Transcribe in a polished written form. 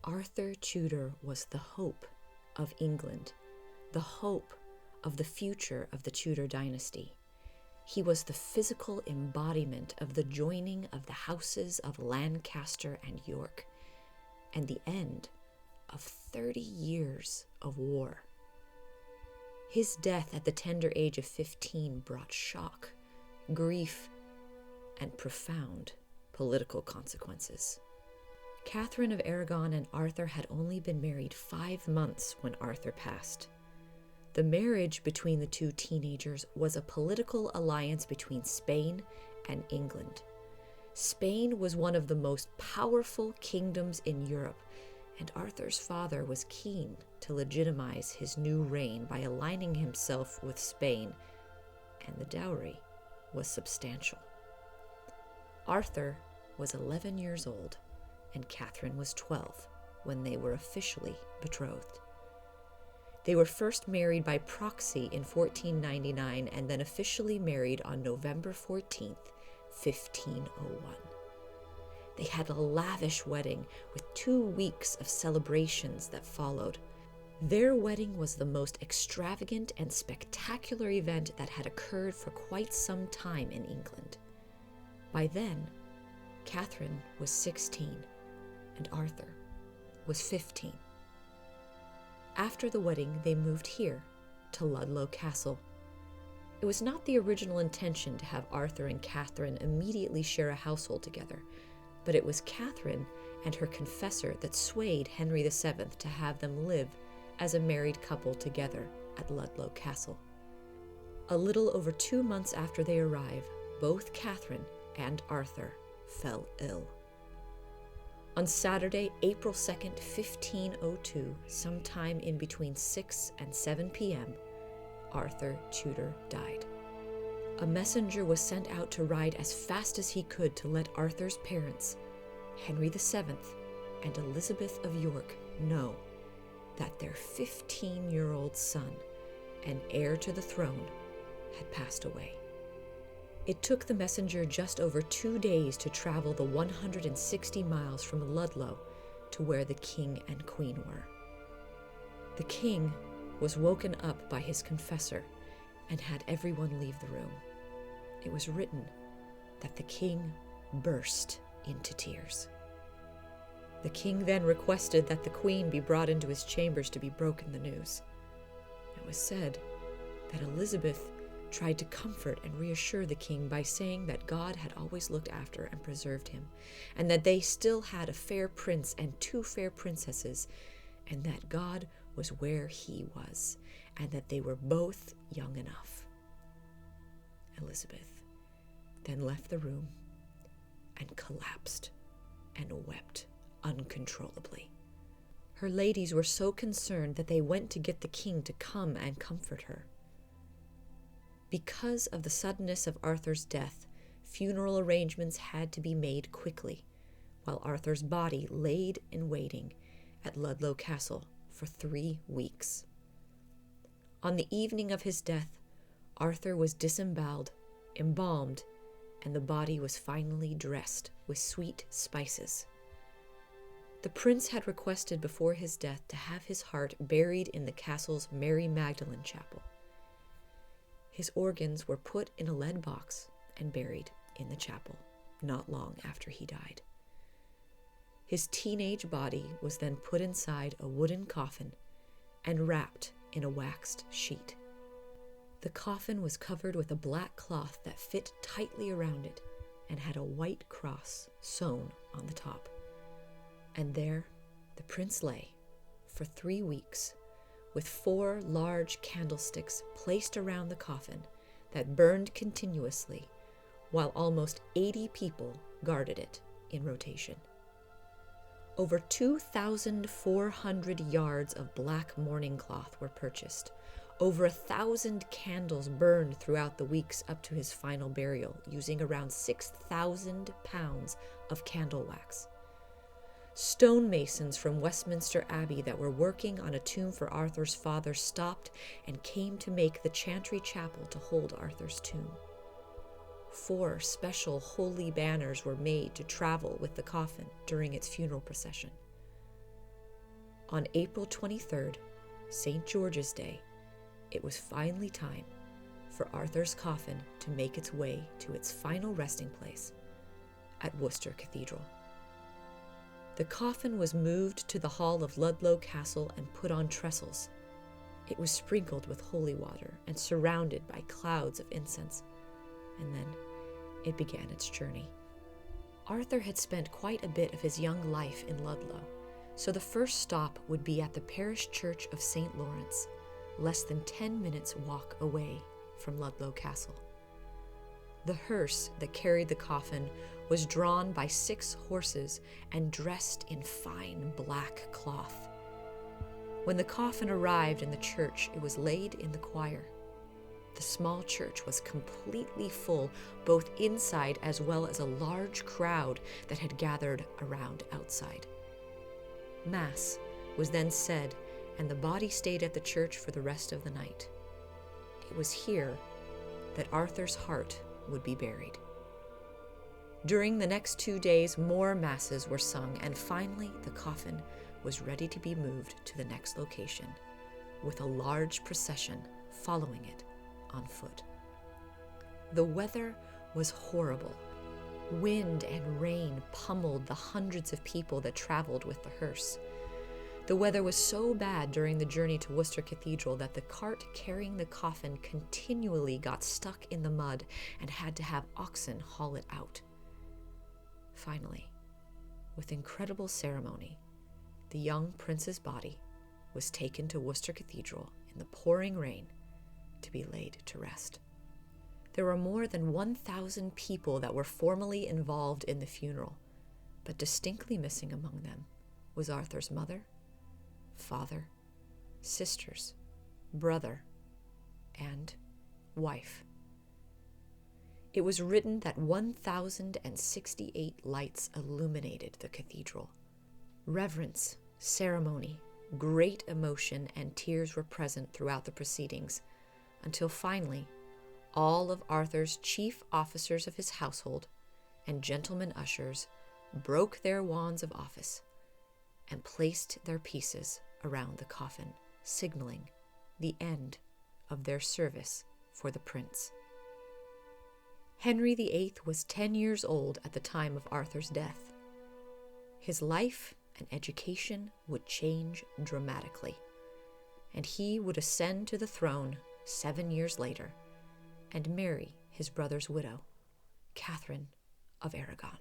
Arthur Tudor was the hope of England, the hope of the future of the Tudor dynasty. He was the physical embodiment of the joining of the houses of Lancaster and York, and the end of 30 years of war. His death at the tender age of 15 brought shock, grief, and profound political consequences. Katherine of Aragon and Arthur had only been married 5 months when Arthur passed. The marriage between the two teenagers was a political alliance between Spain and England. Spain was one of the most powerful kingdoms in Europe, and Arthur's father was keen to legitimize his new reign by aligning himself with Spain, and the dowry was substantial. Arthur was 11 years old, and Katherine was 12 when they were officially betrothed. They were first married by proxy in 1499 and then officially married on November 14th, 1501. They had a lavish wedding with 2 weeks of celebrations that followed. Their wedding was the most extravagant and spectacular event that had occurred for quite some time in England. By then, Katherine was 16 and Arthur was 15. After the wedding, they moved here to Ludlow Castle. It was not the original intention to have Arthur and Katherine immediately share a household together, but it was Katherine and her confessor that swayed Henry VII to have them live as a married couple together at Ludlow Castle. A little over 2 months after they arrived, both Katherine and Arthur fell ill. On Saturday, April 2nd, 1502, sometime in between 6 and 7 p.m., Arthur Tudor died. A messenger was sent out to ride as fast as he could to let Arthur's parents, Henry VII and Elizabeth of York, know that their 15-year-old son and heir to the throne had passed away. It took the messenger just over 2 days to travel the 160 miles from Ludlow to where the king and queen were. The king was woken up by his confessor and had everyone leave the room. It was written that the king burst into tears. The king then requested that the queen be brought into his chambers to be broken the news. It was said that Elizabeth tried to comfort and reassure the king by saying that God had always looked after and preserved him, and that they still had a fair prince and 2 fair princesses, and that God was where he was, and that they were both young enough. Elizabeth then left the room and collapsed and wept uncontrollably. Her ladies were so concerned that they went to get the king to come and comfort her. Because of the suddenness of Arthur's death, funeral arrangements had to be made quickly, while Arthur's body laid in waiting at Ludlow Castle for 3 weeks. On the evening of his death, Arthur was disemboweled, embalmed, and the body was finally dressed with sweet spices. The prince had requested before his death to have his heart buried in the castle's Mary Magdalene Chapel. His organs were put in a lead box and buried in the chapel not long after he died. His teenage body was then put inside a wooden coffin and wrapped in a waxed sheet. The coffin was covered with a black cloth that fit tightly around it and had a white cross sewn on the top. And there the prince lay for 3 weeks, with 4 large candlesticks placed around the coffin that burned continuously, while almost 80 people guarded it in rotation. Over 2,400 yards of black mourning cloth were purchased. Over 1,000 candles burned throughout the weeks up to his final burial, using around 6,000 pounds of candle wax. Stonemasons from Westminster Abbey that were working on a tomb for Arthur's father stopped and came to make the chantry chapel to hold Arthur's tomb. 4 special holy banners were made to travel with the coffin during its funeral procession. On April 23rd, St. George's Day, it was finally time for Arthur's coffin to make its way to its final resting place at Worcester Cathedral. The coffin was moved to the hall of Ludlow Castle and put on trestles. It was sprinkled with holy water and surrounded by clouds of incense, and then it began its journey. Arthur had spent quite a bit of his young life in Ludlow, so the first stop would be at the parish church of St. Lawrence, less than 10 minutes' walk away from Ludlow Castle. The hearse that carried the coffin was drawn by 6 horses and dressed in fine black cloth. When the coffin arrived in the church, it was laid in the choir. The small church was completely full, both inside as well as a large crowd that had gathered around outside. Mass was then said, and the body stayed at the church for the rest of the night. It was here that Arthur's heart would be buried. During the next 2 days, more masses were sung, and finally the coffin was ready to be moved to the next location, with a large procession following it on foot. The weather was horrible. Wind and rain pummeled the hundreds of people that traveled with the hearse. The weather was so bad during the journey to Worcester Cathedral that the cart carrying the coffin continually got stuck in the mud and had to have oxen haul it out. Finally, with incredible ceremony, the young prince's body was taken to Worcester Cathedral in the pouring rain to be laid to rest. There were more than 1,000 people that were formally involved in the funeral, but distinctly missing among them was Arthur's mother, father, sisters, brother, and wife. It was written that 1,068 lights illuminated the cathedral. Reverence, ceremony, great emotion, and tears were present throughout the proceedings, until finally all of Arthur's chief officers of his household and gentlemen ushers broke their wands of office and placed their pieces around the coffin, signaling the end of their service for the prince. Henry VIII was 10 years old at the time of Arthur's death. His life and education would change dramatically, and he would ascend to the throne 7 years later and marry his brother's widow, Katherine of Aragon.